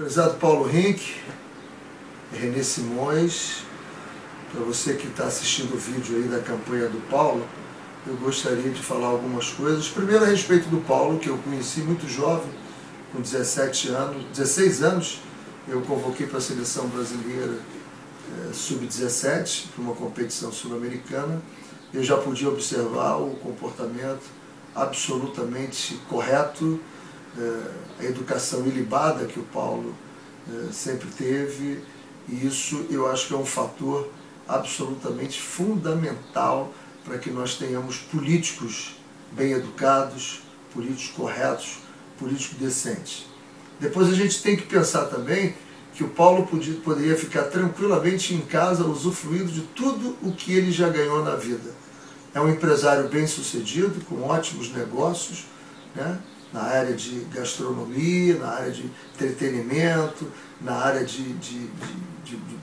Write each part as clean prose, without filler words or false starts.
Prezado Paulo Rink, Renê Simões, para você que está assistindo o vídeo aí da campanha do Paulo, eu gostaria de falar algumas coisas. Primeiro a respeito do Paulo, que eu conheci muito jovem, com 16 anos, eu convoquei para a seleção brasileira sub-17, para uma competição sul-americana. Eu já podia observar o comportamento absolutamente correto, a educação ilibada que o Paulo sempre teve, e isso eu acho que é um fator absolutamente fundamental para que nós tenhamos políticos bem educados, políticos corretos, políticos decentes. Depois a gente tem que pensar também que o Paulo poderia ficar tranquilamente em casa, usufruindo de tudo o que ele já ganhou na vida. É um empresário bem sucedido, com ótimos negócios, né? Na área de gastronomia, na área de entretenimento, na área de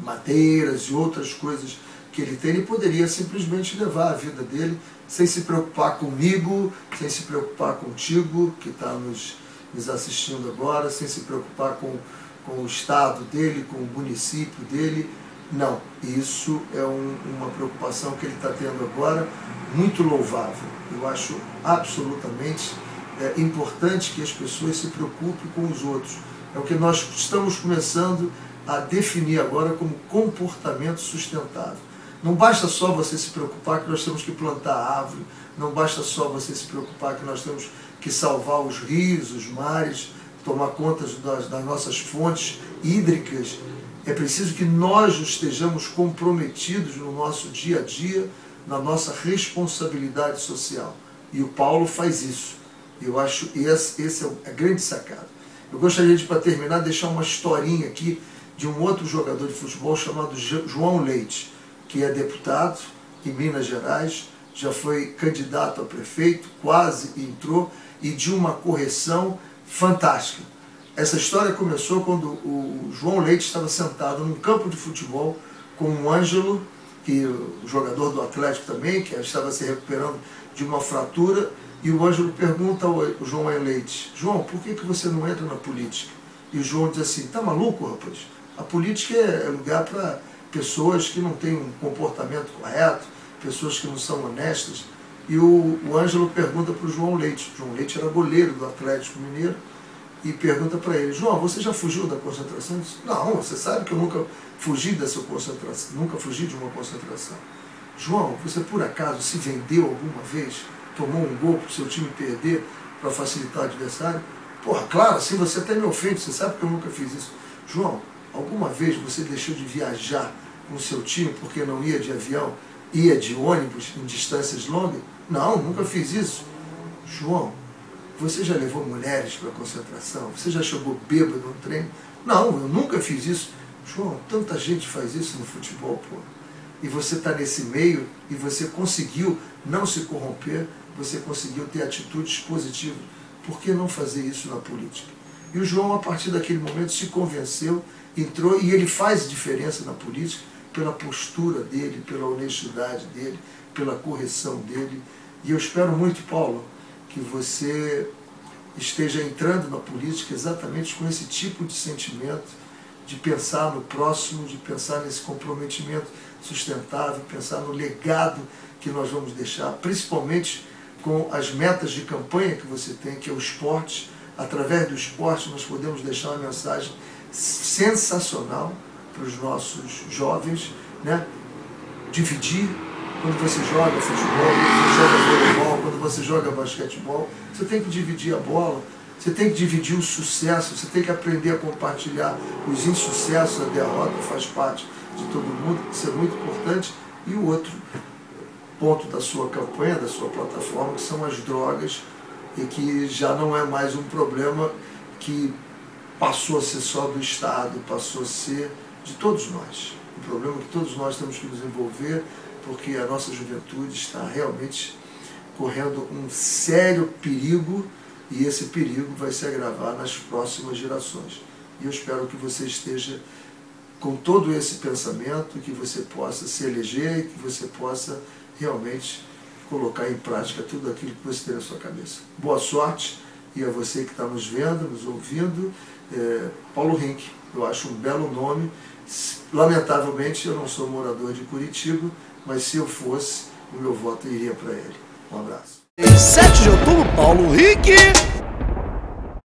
madeiras e outras coisas que ele tem. Ele poderia simplesmente levar a vida dele sem se preocupar comigo, sem se preocupar contigo, que está nos assistindo agora, sem se preocupar com o estado dele, com o município dele. Não, isso é uma preocupação que ele está tendo agora, muito louvável. Eu acho absolutamente importante que as pessoas se preocupem com os outros. É o que nós estamos começando a definir agora como comportamento sustentável. Não basta só você se preocupar que nós temos que plantar árvore, não basta só você se preocupar que nós temos que salvar os rios, os mares, tomar conta das nossas fontes hídricas. É preciso que nós estejamos comprometidos no nosso dia a dia, na nossa responsabilidade social. E o Paulo faz isso. Eu acho que esse é a grande sacada. Eu gostaria de, para terminar, deixar uma historinha aqui de um outro jogador de futebol chamado João Leite, que é deputado em Minas Gerais, já foi candidato a prefeito, quase entrou, e de uma correção fantástica. Essa história começou quando o João Leite estava sentado num campo de futebol com o Ângelo, que o jogador do Atlético também, que estava se recuperando de uma fratura, e o Ângelo pergunta ao João Leite: João, por que você não entra na política? E o João diz assim: tá maluco, rapaz? A política é lugar para pessoas que não têm um comportamento correto, pessoas que não são honestas. E o Ângelo pergunta para o João Leite. O João Leite era goleiro do Atlético Mineiro, e pergunta para ele: João, você já fugiu da concentração? Ele diz: não, você sabe que eu nunca fugi dessa concentração, nunca fugi de uma concentração. João, você por acaso se vendeu alguma vez? Tomou um gol para o seu time perder para facilitar o adversário? Porra, claro, assim você até me ofende, você sabe que eu nunca fiz isso. João, alguma vez você deixou de viajar com o seu time porque não ia de avião, ia de ônibus em distâncias longas? Não, nunca fiz isso. João, você já levou mulheres para a concentração? Você já chegou bêbado no treino? Não, eu nunca fiz isso. João, tanta gente faz isso no futebol, pô. E você está nesse meio e você conseguiu não se corromper, você conseguiu ter atitudes positivas. Por que não fazer isso na política? E o João, a partir daquele momento, se convenceu, entrou, e ele faz diferença na política pela postura dele, pela honestidade dele, pela correção dele. E eu espero muito, Paulo, que você esteja entrando na política exatamente com esse tipo de sentimento, de pensar no próximo, de pensar nesse comprometimento sustentável, pensar no legado que nós vamos deixar, principalmente com as metas de campanha que você tem, que é o esporte. Através do esporte nós podemos deixar uma mensagem sensacional para os nossos jovens, né? Dividir. Quando você joga futebol, quando você joga voleibol, quando você joga basquetebol, você tem que dividir a bola, você tem que dividir o sucesso, você tem que aprender a compartilhar os insucessos. A derrota faz parte de todo mundo, isso é muito importante. E o outro ponto da sua campanha, da sua plataforma, que são as drogas, e que já não é mais um problema que passou a ser só do Estado, passou a ser de todos nós. Um problema que todos nós temos que nos envolver, porque a nossa juventude está realmente correndo um sério perigo, e esse perigo vai se agravar nas próximas gerações. E eu espero que você esteja com todo esse pensamento, que você possa se eleger e que você possa realmente colocar em prática tudo aquilo que você tem na sua cabeça. Boa sorte, e a você que está nos vendo, nos ouvindo, Paulo Rink. Eu acho um belo nome. Lamentavelmente eu não sou morador de Curitiba, mas se eu fosse, o meu voto iria para ele. Um abraço. 7 de outubro, Paulo Rink.